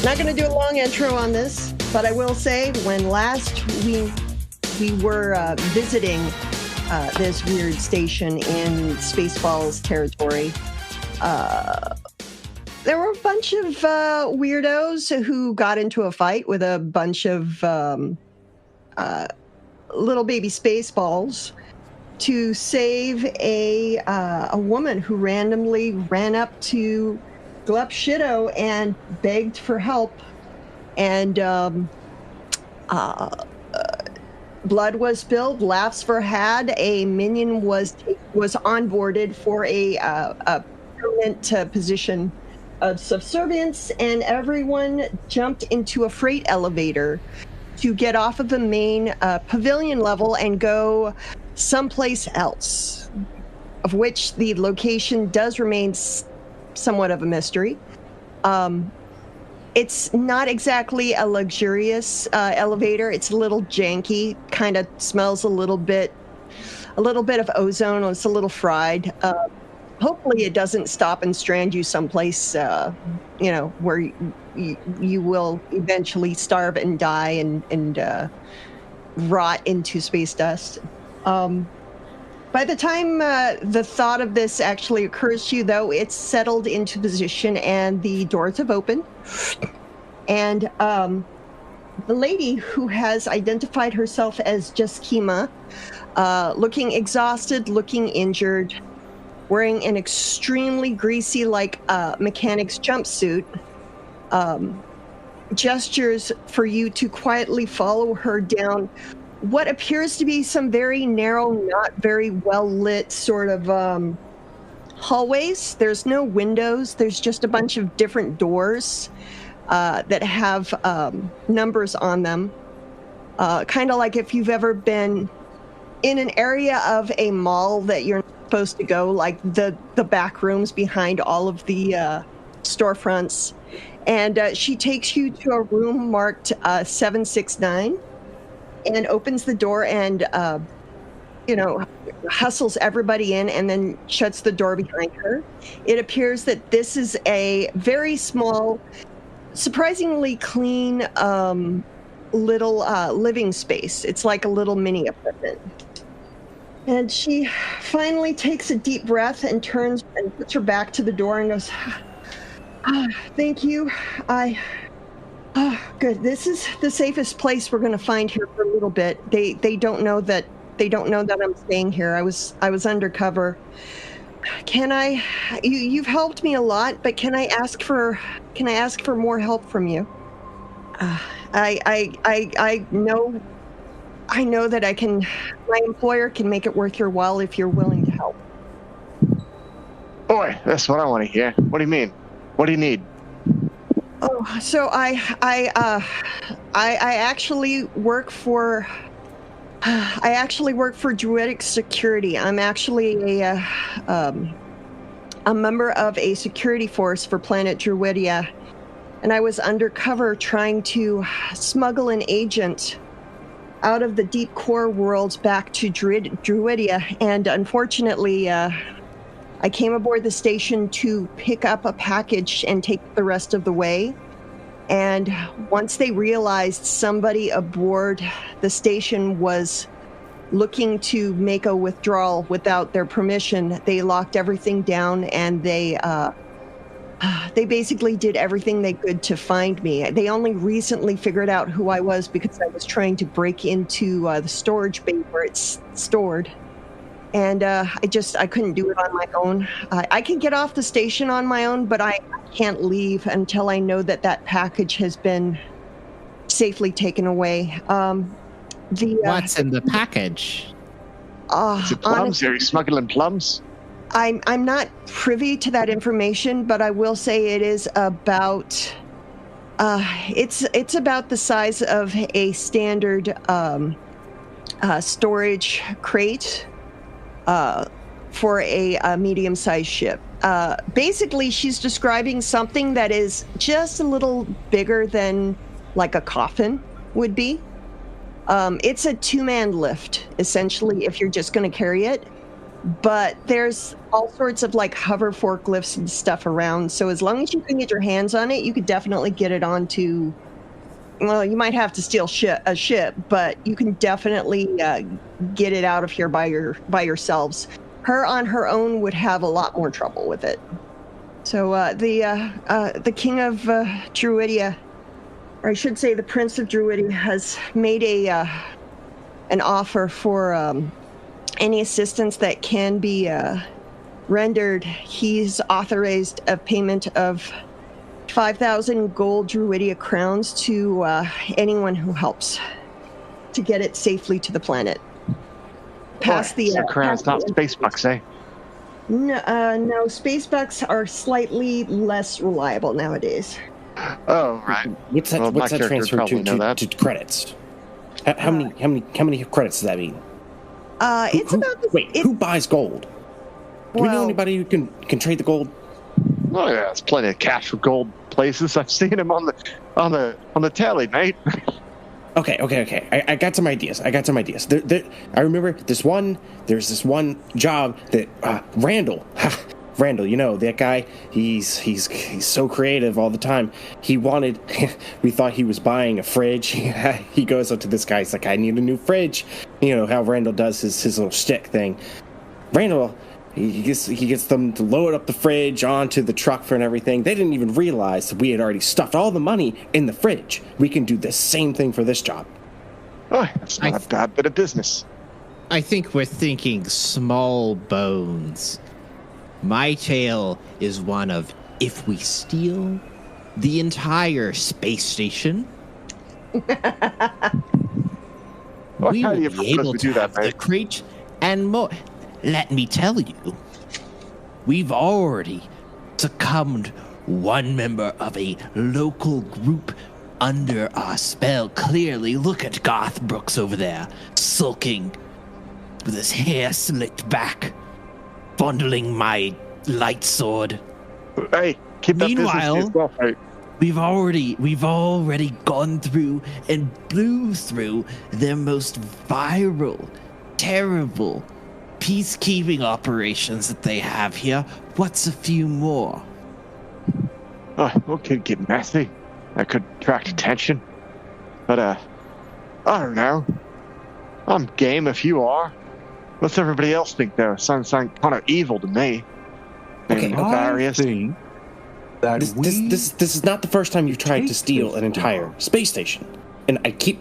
Not going to do a long intro on this, but I will say when last we were visiting this weird station in Spaceballs territory, there were a bunch of weirdos who got into a fight with a bunch of little baby Spaceballs to save a woman who randomly ran up to Glup Shido and begged for help, and blood was spilled, laughs were had, a minion was onboarded for a permanent position of subservience, and everyone jumped into a freight elevator to get off of the main pavilion level and go someplace else, of which the location does remain somewhat of a mystery. It's not exactly a luxurious elevator. It's a little janky, kind of smells a little bit of ozone. It's a little fried. Hopefully it doesn't stop and strand you someplace, where you will eventually starve and die and rot into space dust. By the time the thought of this actually occurs to you, though, it's settled into position and the doors have opened. And the lady who has identified herself as just Kima, looking exhausted, looking injured, wearing an extremely greasy, mechanic's jumpsuit, gestures for you to quietly follow her down what appears to be some very narrow, not very well lit sort of hallways. There's no windows. There's just a bunch of different doors that have numbers on them. Kind of like if you've ever been in an area of a mall that you're not supposed to go, like the back rooms behind all of the storefronts. And she takes you to a room marked 769. And opens the door and, hustles everybody in and then shuts the door behind her. It appears that this is a very small, surprisingly clean little living space. It's like a little mini apartment. And she finally takes a deep breath and turns and puts her back to the door and goes, thank you. Oh, good. This is the safest place we're going to find here for a little bit. They don't know that I'm staying here. I was undercover. Can I? You've helped me a lot, but can I ask for more help from you? I know that I can. My employer can make it worth your while if you're willing to help. Boy, that's what I want to hear. What do you mean? What do you need? Oh, so I actually work for Druidic Security. I'm actually a member of a security force for planet Druidia, and I was undercover trying to smuggle an agent out of the deep core worlds back to Druidia, and unfortunately, I came aboard the station to pick up a package and take the rest of the way. And once they realized somebody aboard the station was looking to make a withdrawal without their permission, they locked everything down and they basically did everything they could to find me. They only recently figured out who I was because I was trying to break into the storage bay where it's stored. And I couldn't do it on my own. I can get off the station on my own, but I can't leave until I know that package has been safely taken away. What's in the package? Is it plums? Are you smuggling plums? I'm not privy to that information, but I will say it is about. It's about the size of a standard storage crate. For a medium-sized ship. Basically, she's describing something that is just a little bigger than like a coffin would be. It's a two-man lift, essentially, if you're just going to carry it. but there's all sorts of like hover forklifts and stuff around. So as long as you can get your hands on it, you could definitely get it onto. Well, you might have to steal a ship, but you can definitely get it out of here by yourselves. Her on her own would have a lot more trouble with it. So the king of Druidia, or I should say the prince of Druidia, has made an offer for any assistance that can be rendered. He's authorized a payment of 5,000 gold Druidia crowns to anyone who helps to get it safely to the planet. Past the crowns, not space bucks, eh? No, space bucks are slightly less reliable nowadays. Oh, right. What's that transfer to credits? How many credits does that mean? Who buys gold? Do we know anybody who can trade the gold? Oh yeah, there's plenty of cash for gold places. I've seen them on the tally, mate. Okay. I got some ideas. I remember there's this one job that Randall, you know, that guy, he's so creative all the time. We thought he was buying a fridge. He goes up to this guy, he's like, I need a new fridge. You know how Randall does his little shtick thing. Randall, he gets them to load up the fridge onto the truck and everything. They didn't even realize that we had already stuffed all the money in the fridge. We can do the same thing for this job. Oh, that's not a bad bit of business. I think we're thinking small bones. My tale is one of, if we steal the entire space station, we will be able to have the crate and more. Let me tell you, we've already succumbed one member of a local group under our spell. Clearly, look at Garth Brooks over there, sulking with his hair slicked back, fondling my light sword. Hey, keep that business to yourself, hey. We've already gone through and blew through their most viral, terrible peacekeeping operations that they have here. What's a few more? Oh, okay, get messy. That could attract attention. But, I don't know. I'm game if you are. What's everybody else think, though? Sounds kind of evil to me. Okay, I think that this is not the first time you've tried to steal an entire space station. And I keep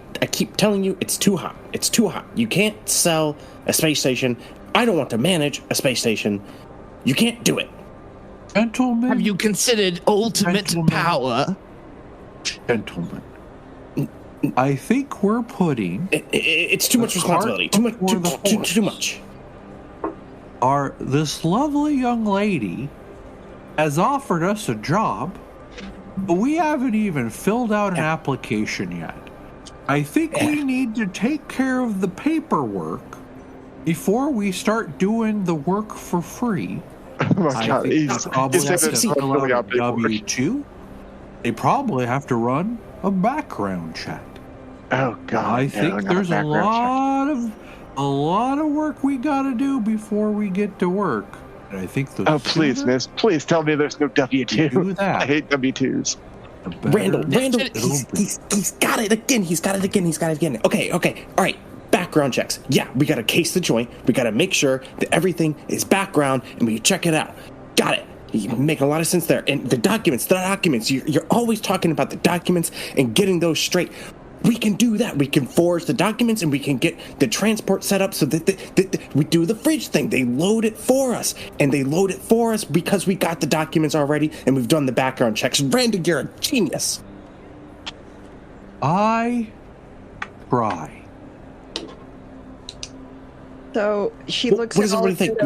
telling you, it's too hot. It's too hot. You can't sell a space station. I don't want to manage a space station. You can't do it. Gentlemen. Have you considered ultimate power? Gentlemen. I think we're putting... It's too much responsibility. Too much. This lovely young lady has offered us a job, but we haven't even filled out an application yet. I think we need to take care of the paperwork before we start doing the work for free. Oh my God, he's probably out W-2. They probably have to run a background check. Oh God! I think there's a lot of work we got to do before we get to work. And I think the please, miss, please tell me there's no W-2. I hate W-2s. Randall, he's got it again. Okay, all right. Background checks. Yeah, we gotta case the joint. We gotta make sure that everything is background, and we check it out. Got it. You're making a lot of sense there. And the documents. You're always talking about the documents and getting those straight. We can do that. We can forge the documents, and we can get the transport set up so that we do the fridge thing. They load it for us, and they load it for us because we got the documents already, and we've done the background checks. Randy, you're a genius. I try. So she looks. What does everybody think?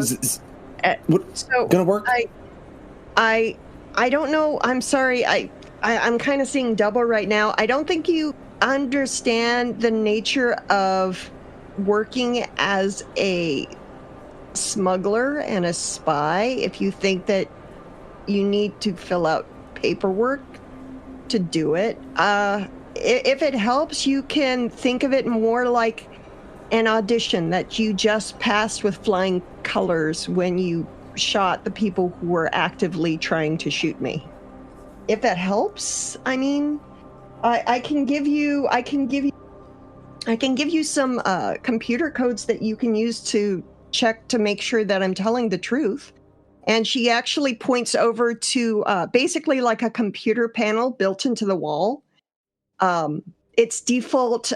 Gonna work? I don't know. I'm sorry. I'm kind of seeing double right now. I don't think you understand the nature of working as a smuggler and a spy if you think that you need to fill out paperwork to do it. If it helps, you can think of it more like an audition that you just passed with flying colors when you shot the people who were actively trying to shoot me. If that helps, I mean, I can give you some computer codes that you can use to check to make sure that I'm telling the truth. And she actually points over to basically like a computer panel built into the wall. Its default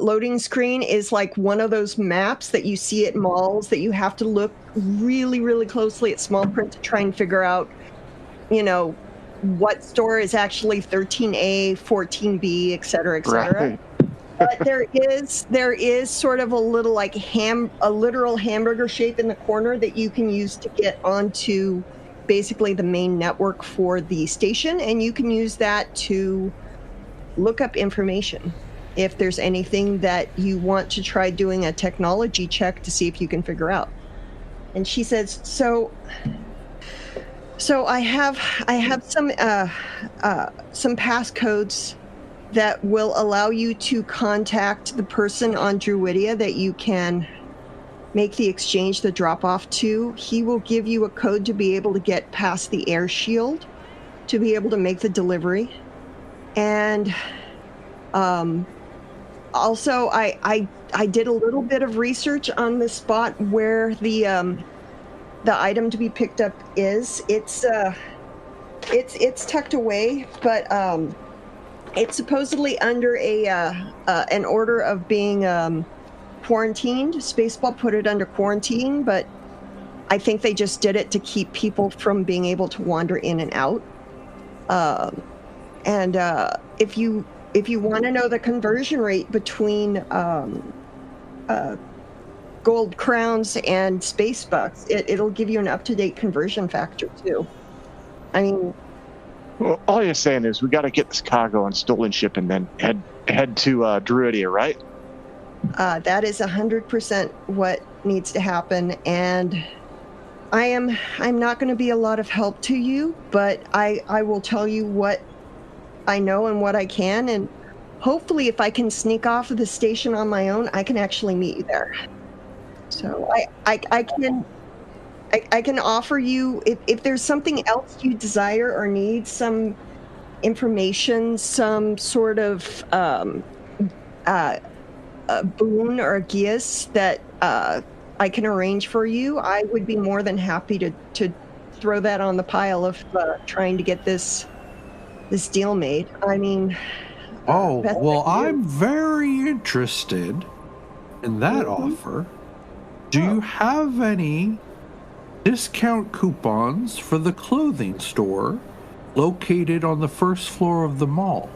loading screen is like one of those maps that you see at malls that you have to look really, really closely at small print to try and figure out, what store is actually 13A, 14B, et cetera, et cetera. Right. But there is sort of a little like a literal hamburger shape in the corner that you can use to get onto basically the main network for the station, and you can use that to look up information if there's anything that you want to try doing a technology check to see if you can figure out. And she says, so I have some passcodes that will allow you to contact the person on Druidia that you can make the exchange, the drop-off to. He will give you a code to be able to get past the air shield to be able to make the delivery. And also, I did a little bit of research on the spot where the item to be picked up is. It's tucked away, but it's supposedly under an order of being quarantined. Spaceball put it under quarantine, but I think they just did it to keep people from being able to wander in and out. And if you want to know the conversion rate between gold crowns and space bucks, it'll give you an up-to-date conversion factor too. I mean, well, all you're saying is we got to get this cargo on stolen ship and then head to Druidia, right? That is 100% what needs to happen, and I'm not going to be a lot of help to you, but I will tell you what I know and what I can, and hopefully if I can sneak off of the station on my own, I can actually meet you there. So I can offer you, if there's something else you desire or need, some information, some sort of a boon or a geas that I can arrange for you, I would be more than happy to throw that on the pile of trying to get this deal made. I mean... Oh, well, I'm very interested in that offer. Do you have any discount coupons for the clothing store located on the first floor of the mall?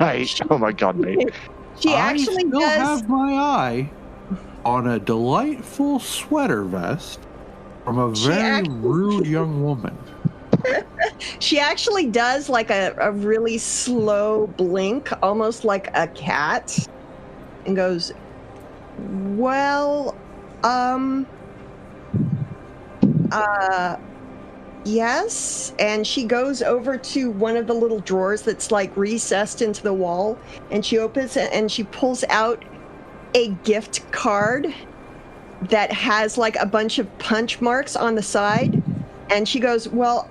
Nice. Oh my God, mate. She actually I still have my eye on a delightful sweater vest from a very rude young woman. She actually does like a really slow blink, almost like a cat, and goes, well, yes. And she goes over to one of the little drawers that's like recessed into the wall, and she opens it and she pulls out a gift card that has like a bunch of punch marks on the side. And she goes, well,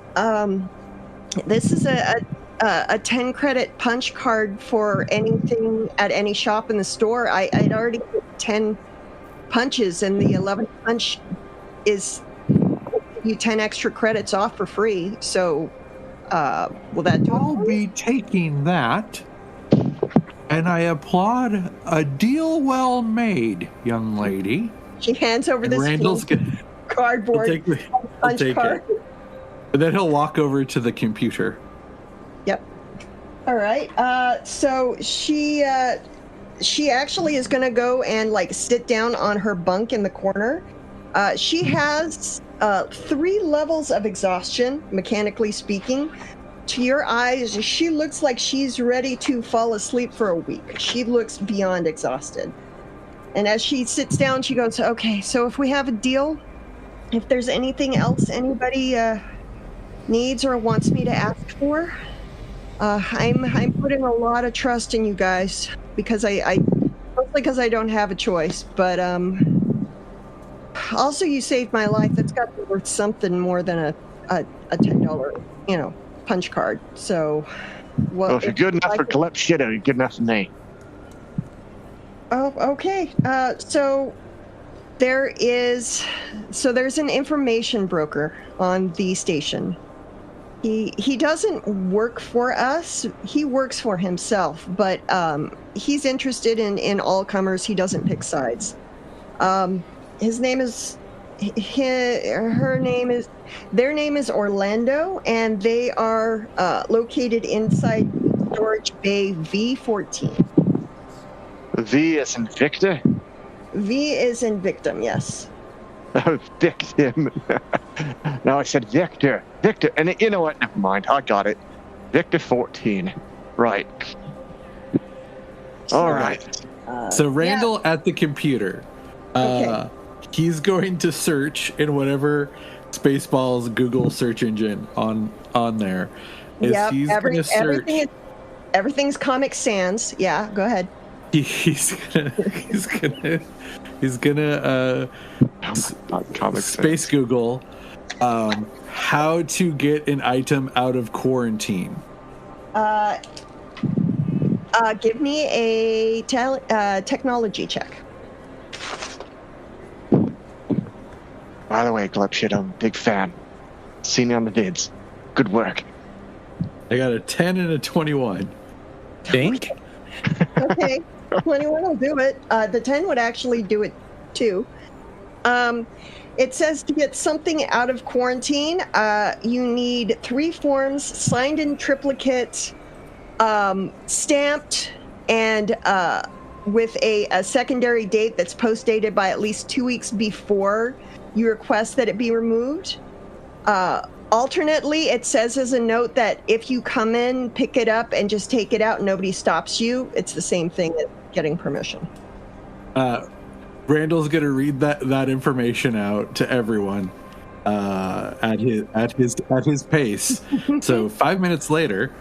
this is a 10 credit punch card for anything at any shop in the store. I'd already put 10 punches, and the 11th punch is you 10 extra credits off for free. So, will that do? I'll be taking that, and I applaud a deal well made, young lady. She hands over this cardboard punch card. It. And then he'll walk over to the computer. Yep. All right. So she actually is going to go and like sit down on her bunk in the corner. She has 3 levels of exhaustion, mechanically speaking. To your eyes, she looks like she's ready to fall asleep for a week. She looks beyond exhausted. And as she sits down, she goes, okay, so if we have a deal, if there's anything else anybody needs or wants me to ask for, I'm putting a lot of trust in you guys, because I suppose because I don't have a choice, but also you saved my life. That's got to be worth something more than a $10, punch card. So, well, if you're good enough for collect shit, you're good enough for me. Oh, okay. So there's an information broker on the station. He doesn't work for us. He works for himself, but he's interested in all comers. He doesn't pick sides. Their name is Orlando, and they are located inside storage bay V14. V is in Victor? V is in victim, yes. Oh, victim. No, I said Victor. Victor. And you know what? Never mind. I got it. Victor 14. Right. All right. So Randall at the computer. Okay. He's going to search in whatever Spaceballs Google search engine on there. Yeah, He's going to search. Everything's Comic Sans. Yeah, go ahead. He's gonna space Google how to get an item out of quarantine. Give me a technology check. By the way, Glupshit, I'm a big fan. Seen you on the vids. Good work. I got a 10 and a 21. Think? Okay, 21 will do it. The 10 would actually do it too. It says to get something out of quarantine, you need 3 forms signed in triplicate, stamped, and with a secondary date that's post-dated by at least 2 weeks before you request that it be removed. Alternately, it says as a note that if you come in, pick it up, and just take it out, nobody stops you. It's the same thing as getting permission. Randall's gonna read that information out to everyone at his pace. So 5 minutes later.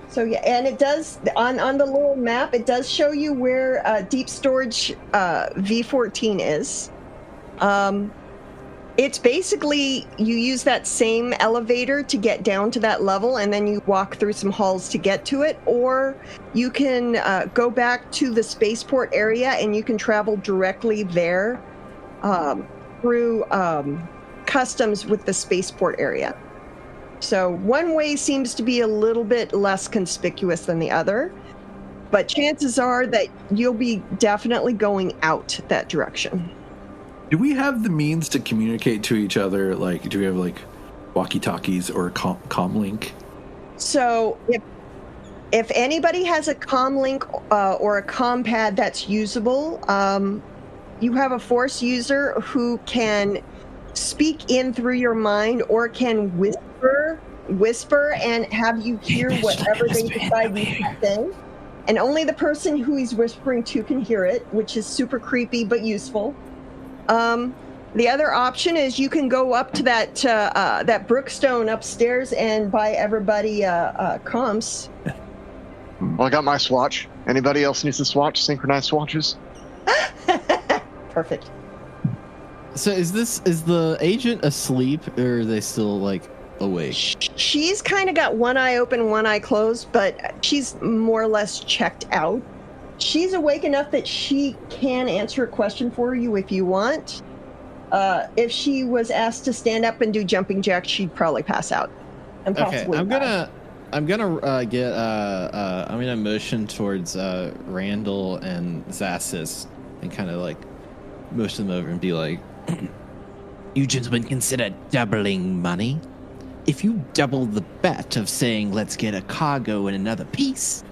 So yeah, and it does on the little map. It does show you where deep storage V14 is. It's basically you use that same elevator to get down to that level, and then you walk through some halls to get to it, or you can go back to the spaceport area and you can travel directly there through customs with the spaceport area. So one way seems to be a little bit less conspicuous than the other, but chances are that you'll be definitely going out that direction. Do we have the means to communicate to each other? Like, do we have like walkie-talkies or a comm-link? So if anybody has a comm-link or a comm pad that's usable, you have a Force user who can speak in through your mind or can whisper and have you hear whatever they decide you to say. And only the person who he's whispering to can hear it, which is super creepy but useful. The other option is you can go up to that Brookstone upstairs and buy everybody comms. Well, I got my swatch. Anybody else needs a swatch? Synchronized swatches? Perfect. So is the agent asleep, or are they still like awake? She's kind of got one eye open, one eye closed, but she's more or less checked out. She's awake enough that she can answer a question for you if you want. If she was asked to stand up and do jumping jacks, she'd probably pass out. And possibly I'm gonna motion towards Randall and Zassis and kind of like motion them over and be like, "You gentlemen consider doubling money? If you double the bet of saying let's get a cargo and another piece,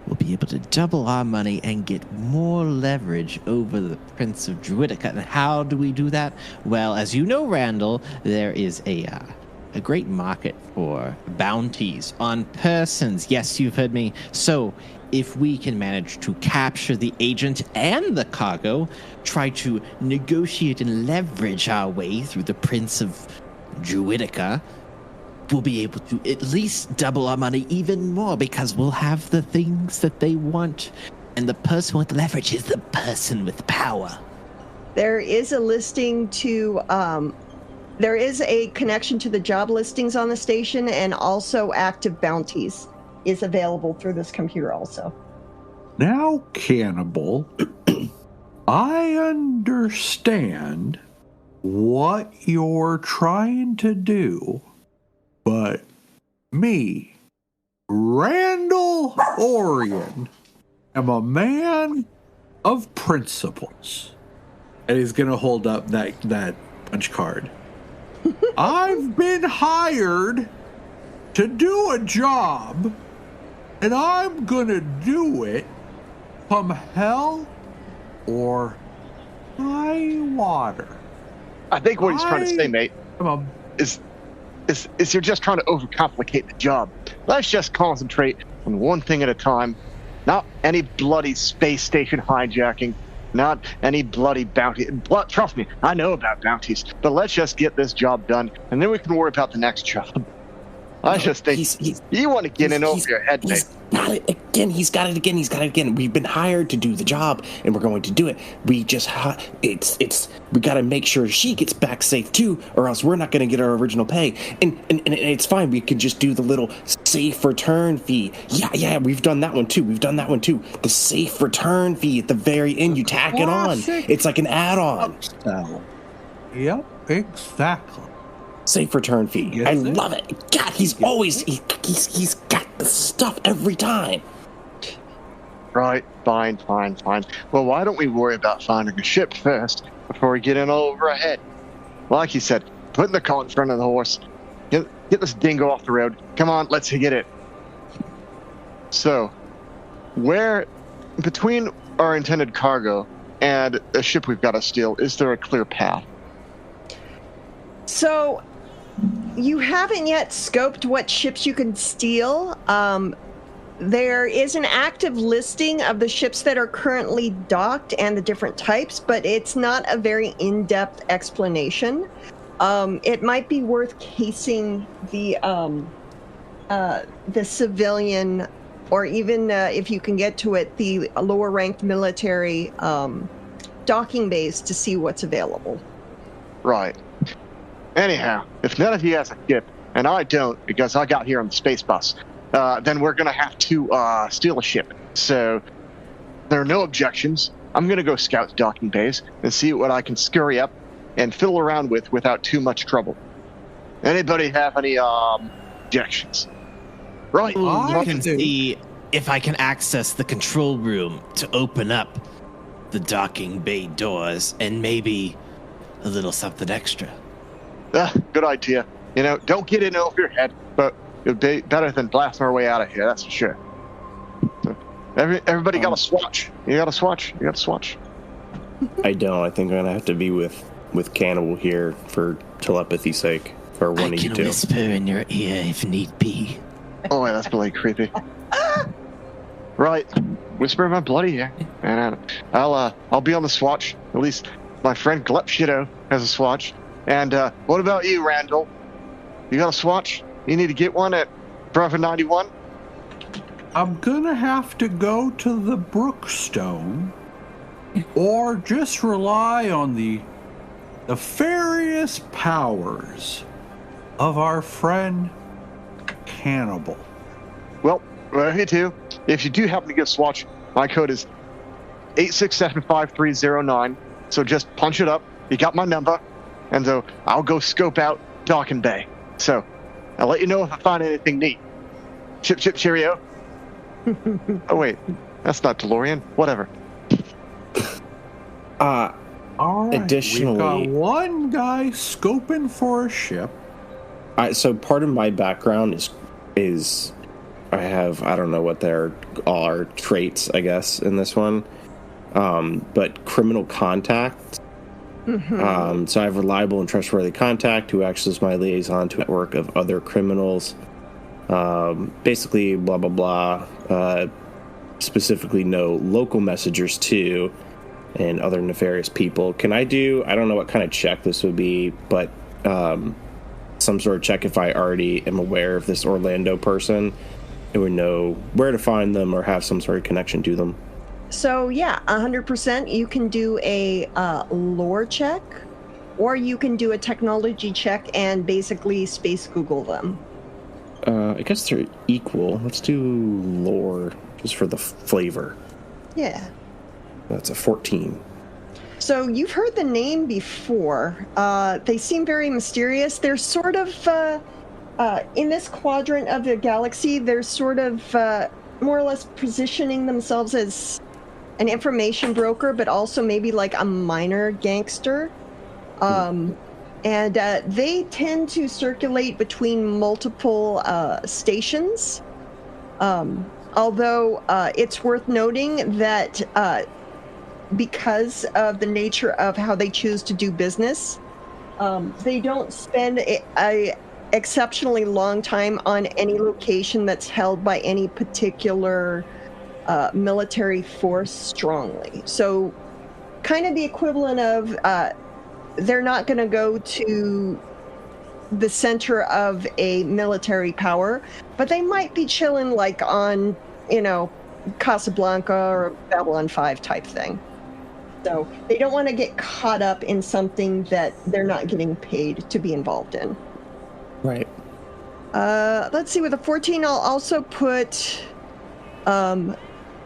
we'll be able to double our money and get more leverage over the Prince of Druidica." And how do we do that? Well, as you know, Randall, there is a great market for bounties on persons. Yes, you've heard me. So if we can manage to capture the agent and the cargo, try to negotiate and leverage our way through the Prince of Druidica, we'll be able to at least double our money even more, because we'll have the things that they want And the person with leverage is the person with power. There is a listing to, there is a connection to the job listings on the station, and also active bounties is available through this computer also. Now, Cannibal, I understand what you're trying to do, but me, Randall Orion, am a man of principles. And he's going to hold up that punch card. I've been hired to do a job, and I'm going to do it from hell or high water. I think what he's trying to say, mate, is you're just trying to overcomplicate the job. Let's just concentrate on one thing at a time. Not any bloody space station hijacking. Not any bloody bounty. Trust me, I know about bounties. But let's just get this job done, and then we can worry about the next job. I just think you want to get in over your head, mate. Got it again. He's got it again. He's got it again. We've been hired to do the job, and we're going to do it. We just we got to make sure she gets back safe too, or else we're not going to get our original pay. And it's fine. We can just do the little safe return fee. Yeah. We've done that one too. The safe return fee at the very end. You tack it on. It's like an add-on. Yep, exactly. Safe return fee. Yes, I love it. God, he's always he's got the stuff every time. Right, fine. Well, why don't we worry about finding a ship first before we get in all over our head? Like you said, putting the cart in front of the horse. Get this dingo off the road. Come on, let's get it. So, where between our intended cargo and a ship we've got to steal, is there a clear path? So, you haven't yet scoped what ships you can steal. There is an active listing of the ships that are currently docked and the different types, but it's not a very in-depth explanation. It might be worth casing the civilian, or even if you can get to it, the lower-ranked military docking bays to see what's available. Right. Anyhow, if none of you has a ship, and I don't because I got here on the space bus, then we're going to have to steal a ship. So there are no objections. I'm going to go scout the docking bays and see what I can scurry up and fiddle around with without too much trouble. Anybody have any objections? Right. I can see if I can access the control room to open up the docking bay doors and maybe a little something extra. Good idea. Don't get in over your head, but it would be better than blasting our way out of here, that's for sure. So, everybody got a swatch. You got a swatch? I don't. I think I'm going to have to be with Cannibal here for telepathy's sake, or one of you two. I can whisper in your ear if need be. Oh, yeah, that's really creepy. Right. Whisper in my bloody ear. And I'll be on the swatch. At least my friend Glepshido has a swatch. And what about you, Randall? You got a swatch? You need to get one at Bravo 91? I'm gonna have to go to the Brookstone, or just rely on the nefarious powers of our friend Cannibal. Well, here too. If you do happen to get a swatch, my code is 8675309. So just punch it up. You got my number. And so I'll go scope out Docking Bay. So I'll let you know if I find anything neat. Chip, cheerio. Oh, wait. That's not DeLorean. Whatever. All right. Additionally, we've got one guy scoping for a ship. So part of my background is I don't know what there are traits, I guess, in this one. But criminal contact. Mm-hmm. So I have reliable and trustworthy contact who acts as my liaison to a network of other criminals. Basically, blah, blah, blah. Specifically, no local messengers too, and other nefarious people. I don't know what kind of check this would be, but some sort of check if I already am aware of this Orlando person and would know where to find them or have some sort of connection to them. So yeah, 100%. You can do a lore check, or you can do a technology check and basically space Google them. I guess they're equal. Let's do lore just for the flavor. Yeah. That's a 14. So you've heard the name before. They seem very mysterious. They're sort of in this quadrant of the galaxy. They're sort of more or less positioning themselves as an information broker, but also maybe like a minor gangster. And they tend to circulate between multiple stations. Although it's worth noting that because of the nature of how they choose to do business, they don't spend a exceptionally long time on any location that's held by any particular military force strongly. So kind of the equivalent of they're not going to go to the center of a military power, but they might be chilling like on, Casablanca or Babylon 5 type thing. So they don't want to get caught up in something that they're not getting paid to be involved in. Right. Let's see, with a 14, I'll also put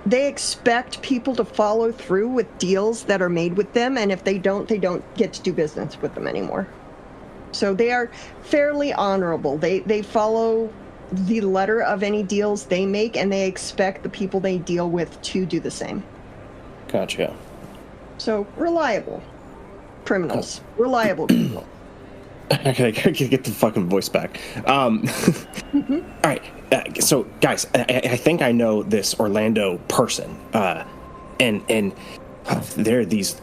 they expect people to follow through with deals that are made with them, and if they don't get to do business with them anymore. So they are fairly honorable. They follow the letter of any deals they make, and they expect the people they deal with to do the same. Gotcha. So reliable criminals. Reliable people. Okay, get the fucking voice back. All right, so guys, I think I know this Orlando person, and they're this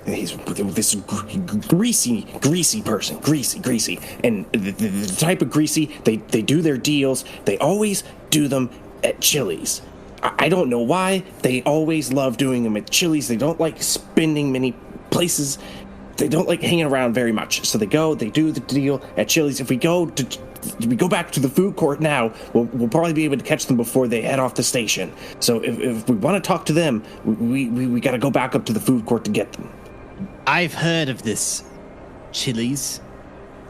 greasy person, greasy, and the type of greasy they do their deals. They always do them at Chili's. I don't know why. They always love doing them at Chili's. They don't like spending many places. They don't like hanging around very much. So they do the deal at Chili's. If we go back to the food court now, we'll probably be able to catch them before they head off the station. So if we want to talk to them, we got to go back up to the food court to get them. I've heard of this Chili's,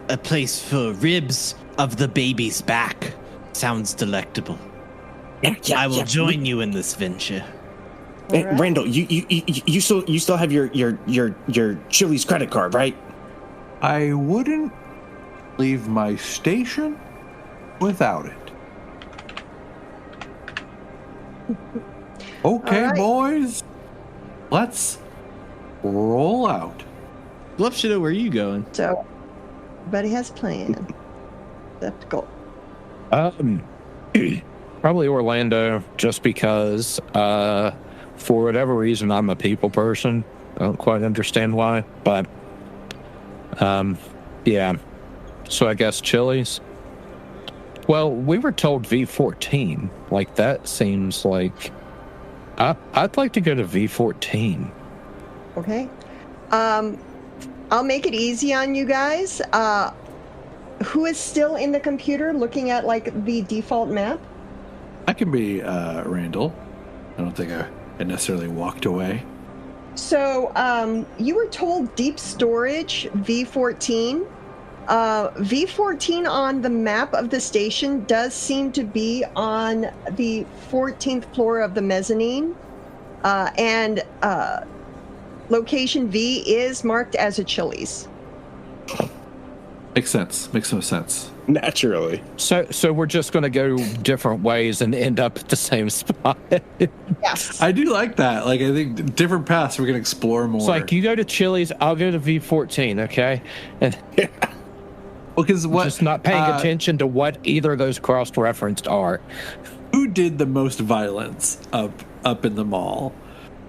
a place for ribs of the baby's back. Sounds delectable. Yeah, I will join you in this venture. Hey, right. Randall, you still have your Chili's credit card, right? I wouldn't leave my station without it. Okay, All right. boys, let's roll out. Love to know where you going. So everybody has a plan. That's the goal. Probably Orlando, just because for whatever reason I'm a people person. I don't quite understand why, but yeah. So I guess Chili's. Well, we were told V14. Like, that seems like I'd like to go to V14. Okay. I'll make it easy on you guys. Who is still in the computer looking at like the default map? I can be Randall. I don't think I necessarily walked away. So you were told deep storage V14. V14 on the map of the station does seem to be on the 14th floor of the mezzanine. And location V is marked as a Chili's. Makes sense. Makes no sense. Naturally. So we're just going to go different ways and end up at the same spot. Yes. I do like that. Like, I think different paths we're going to explore more. It's like, you go to Chili's, I'll go to V14, okay? And well, because what just not paying attention to what either of those cross-referenced are. Who did the most violence up in the mall?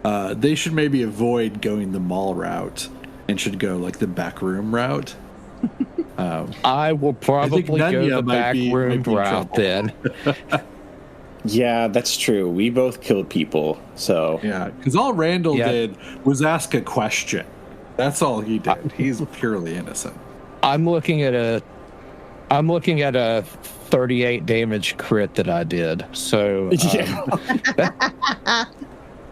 They should maybe avoid going the mall route and should go like the back room route. I will probably go the back room route then. Yeah, that's true. We both killed people, so Yeah, because all Randall did was ask a question. That's all he did. He's purely innocent. I'm looking at a 38 damage crit that I did. So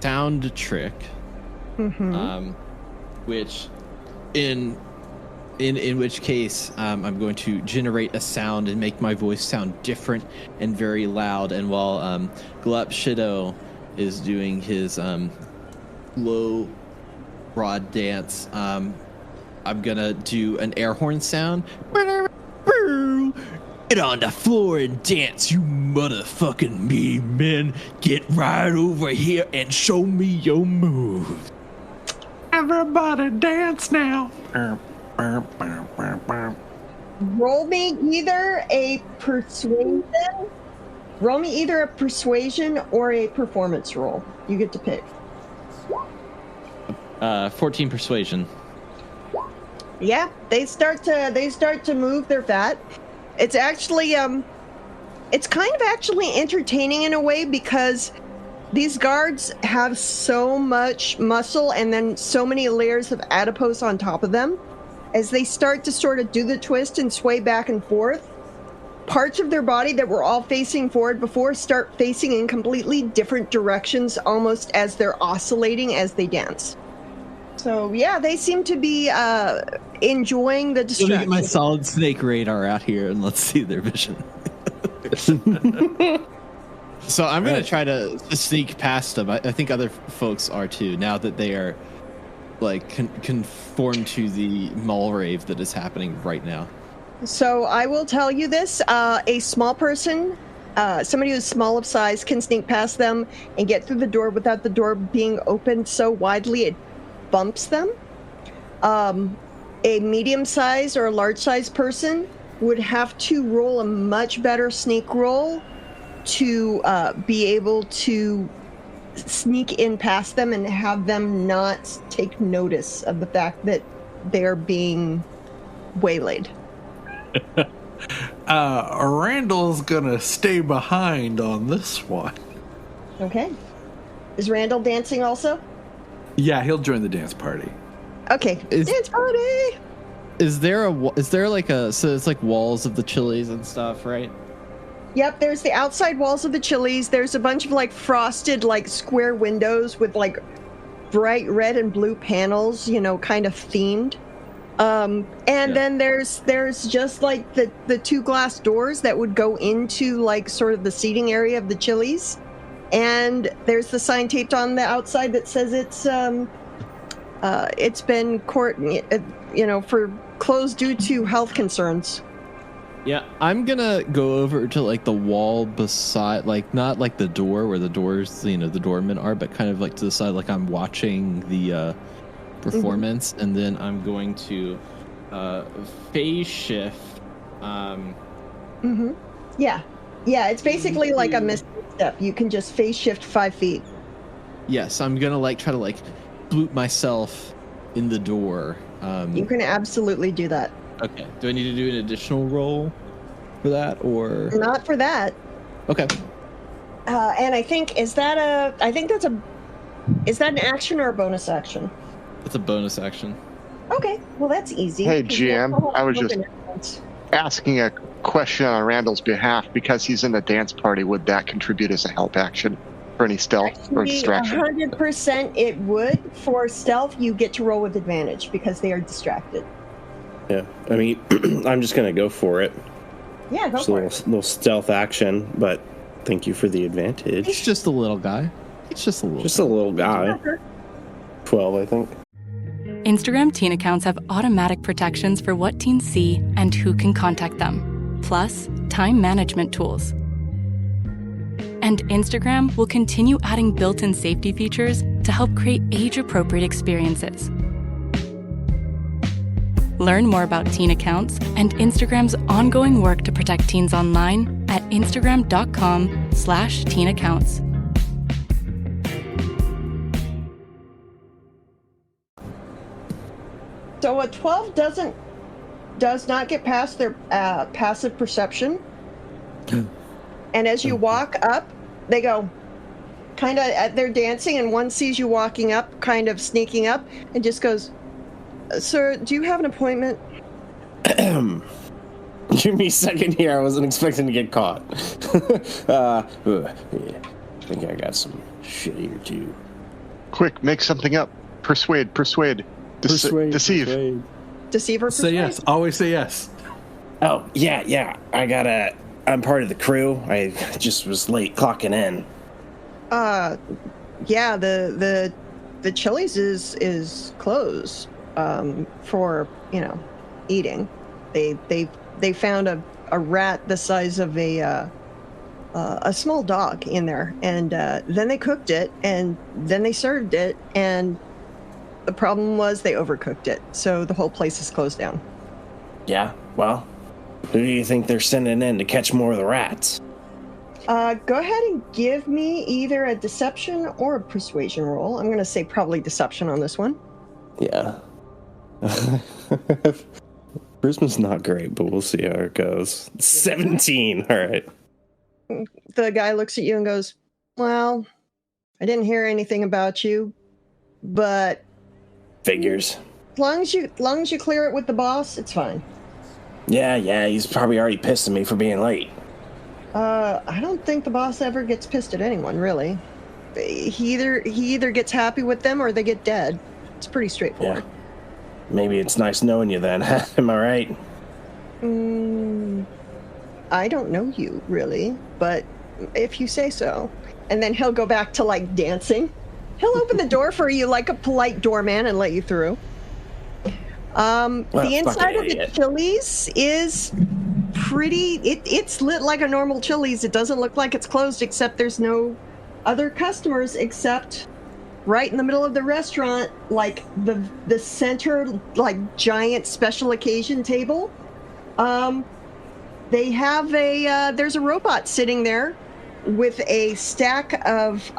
sound trick, which in which case I'm going to generate a sound and make my voice sound different and very loud. And while Glup Shido is doing his low broad dance, I'm gonna do an air horn sound. Get on the floor and dance, you motherfucking mean men. Get right over here and show me your moves. Everybody dance now. Roll me either a persuasion. Roll me either a persuasion or a performance roll. You get to pick. 14 persuasion. Yeah, they start to move their fat. It's actually it's kind of actually entertaining in a way, because these guards have so much muscle and then so many layers of adipose on top of them. As they start to sort of do the twist and sway back and forth, parts of their body that were all facing forward before start facing in completely different directions, almost as they're oscillating as they dance. So yeah, they seem to be enjoying the distraction. Let me get my solid snake radar out here and let's see their vision. So I'm going to try to sneak past them. I think other folks are too, now that they are like conformed to the mall rave that is happening right now. So I will tell you this, a small person, somebody who's small of size, can sneak past them and get through the door without the door being opened so widely it bumps them. A medium-sized or a large-sized person would have to roll a much better sneak roll to be able to sneak in past them and have them not take notice of the fact that they're being waylaid. Randall's gonna stay behind on this one. Okay. Is Randall dancing also? Yeah, he'll join the dance party. Okay. Dance party! Is there like a, so it's like walls of the Chili's and stuff, right? Yep, there's the outside walls of the Chili's. There's a bunch of like frosted like square windows with like bright red and blue panels, you know, kind of themed. Then there's just like the two glass doors that would go into like sort of the seating area of the Chili's. And there's the sign taped on the outside that says it's been for closed due to health concerns. Yeah, I'm gonna go over to like the wall beside, like not like the door where the doors, the doormen are, but kind of like to the side, like I'm watching the performance, and then I'm going to phase shift. Yeah, it's basically like a misstep. You can just phase shift 5 feet. Yes, I'm gonna like try to like boot myself in the door. You can absolutely do that. Okay. Do I need to do an additional roll for that, or not for that? Okay. And I think is that an action or a bonus action? It's a bonus action. Okay, well that's easy. Hey GM, I was just asking a question on Randall's behalf because he's in the dance party. Would that contribute as a help action for any stealth or distraction? 100% it would. For stealth, you get to roll with advantage because they are distracted. Yeah, I mean, I'm just gonna go for it. Yeah, go just for it. Little stealth action, but thank you for the advantage. He's just a little guy. He's just a little guy. 12, I think. Instagram teen accounts have automatic protections for what teens see and who can contact them, plus time management tools. And Instagram will continue adding built-in safety features to help create age-appropriate experiences. Learn more about teen accounts and Instagram's ongoing work to protect teens online at instagram.com/teen accounts. So a 12 does not get past their passive perception. And as you walk up, they go kind of, they're dancing, and one sees you walking up, kind of sneaking up, and just goes, "Sir, do you have an appointment?" Give me a second here. I wasn't expecting to get caught. Yeah. I think I got some shit here too. Quick, make something up. Persuade. Deceive. Deceive or persuade? Say yes. Always say yes. Oh, yeah. I'm part of the crew. I just was late clocking in. Yeah, the Chili's is closed for, eating. They found a rat the size of a small dog in there, and then they cooked it, and then they served it, and the problem was they overcooked it, so the whole place is closed down. Yeah, well, who do you think they're sending in to catch more of the rats? Go ahead and give me either a deception or a persuasion roll. I'm going to say probably deception on this one. Yeah. Charisma's not great, but we'll see how it goes. 17, all right. The guy looks at you and goes, well, I didn't hear anything about you, but... Figures. As long as you clear it with the boss, it's fine. Yeah, he's probably already pissed at me for being late. I don't think the boss ever gets pissed at anyone, really. He either gets happy with them or they get dead. It's pretty straightforward. Yeah. Maybe it's nice knowing you then. Am I right? I don't know you, really, but if you say so. And then he'll go back to, dancing. He'll open the door for you like a polite doorman and let you through. The inside of the Chili's is pretty... It's lit like a normal Chili's. It doesn't look like it's closed, except there's no other customers except right in the middle of the restaurant, the center, giant special occasion table. They have there's a robot sitting there with a stack of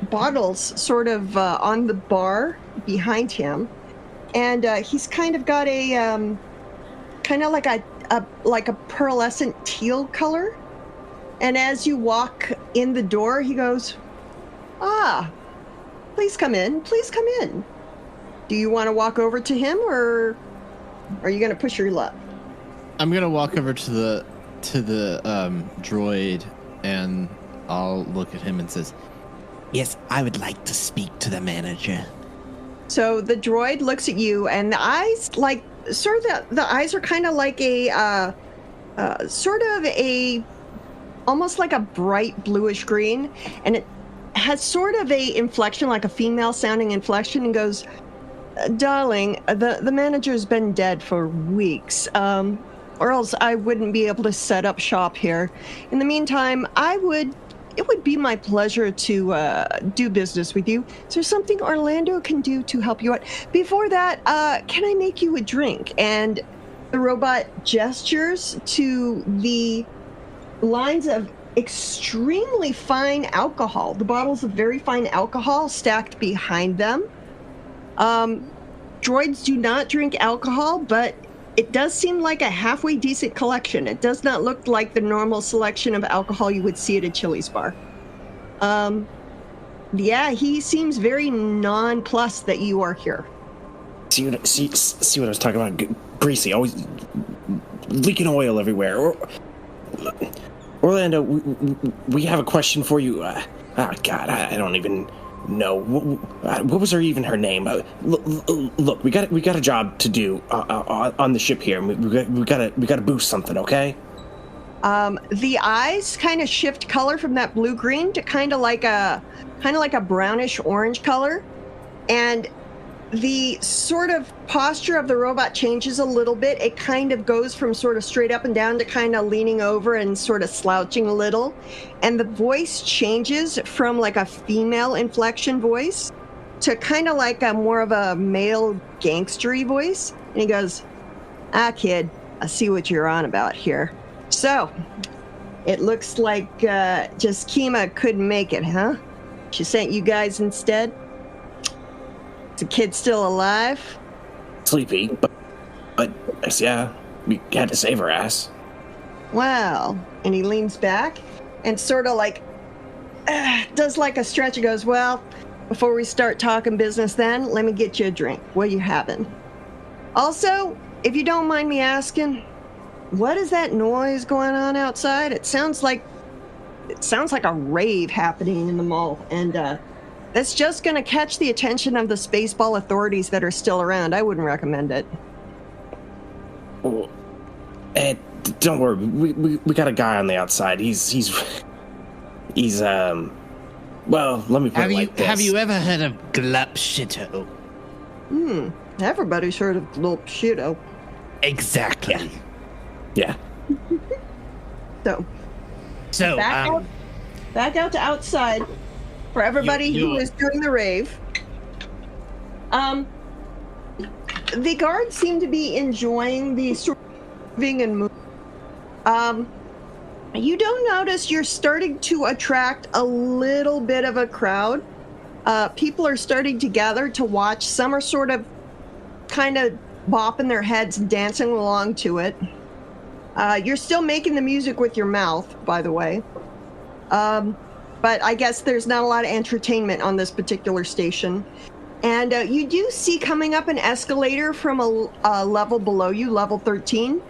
bottles sort of on the bar behind him. And he's kind of got a kind of like a pearlescent teal color. And as you walk in the door, he goes, please come in. Do you want to walk over to him, or are you going to push your luck? I'm going to walk over to the droid, and I'll look at him and says, yes, I would like to speak to the manager. So the droid looks at you, and the eyes, the eyes are kind of like almost like a bright bluish green, and it has sort of a inflection, like a female sounding inflection, and goes, darling, the manager's been dead for weeks, or else I wouldn't be able to set up shop here. In the meantime, it would be my pleasure to do business with you. Is there something Orlando can do to help you out? Before that, can I make you a drink? And the robot gestures to the lines of extremely fine alcohol, the bottles of very fine alcohol stacked behind them. Droids do not drink alcohol, but it does seem like a halfway decent collection. It does not look like the normal selection of alcohol you would see at a Chili's bar. Yeah, he seems very nonplussed that you are here. See what I was talking about? Greasy, always leaking oil everywhere. Orlando, we have a question for you. God, I don't even know. What was her name? Look, we got a job to do on the ship here. We got to boost something, okay? The eyes kind of shift color from that blue-green to kind of like a brownish orange color, and the sort of posture of the robot changes a little bit. It kind of goes from sort of straight up and down to kind of leaning over and sort of slouching a little. And the voice changes from like a female inflection voice to kind of like a more of a male gangstery voice. And he goes, kid, I see what you're on about here. So, it looks like just Kima couldn't make it, huh? She sent you guys instead? Is the kid still alive? Sleepy, but yeah, we had to save her ass. Well, and he leans back and sort of like does like a stretch and goes, well, before we start talking business then, let me get you a drink. What are you having? Also, if you don't mind me asking, what is that noise going on outside? It sounds like a rave happening in the mall. And That's just going to catch the attention of the Spaceball authorities that are still around. I wouldn't recommend it. Oh, don't worry. We got a guy on the outside. He's well, let me put it like this. Have you ever heard of Glupshito? Everybody's heard of Glupshito. Exactly. Yeah. So back out to outside for everybody who is doing the rave. The guards seem to be enjoying the sort of moving and moving. You don't notice you're starting to attract a little bit of a crowd. People are starting to gather to watch. Some are sort of kind of bopping their heads and dancing along to it. You're still making the music with your mouth, by the way. But I guess there's not a lot of entertainment on this particular station. And you do see coming up an escalator from a level below you, level 13.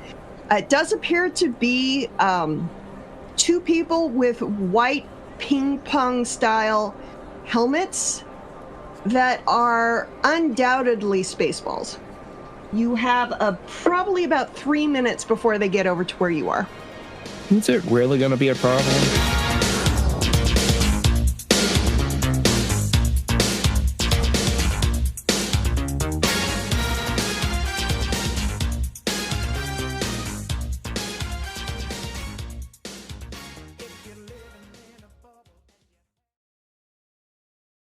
It does appear to be 2 people with white ping pong style helmets that are undoubtedly Spaceballs. You have probably about 3 minutes before they get over to where you are. Is it really going to be a problem?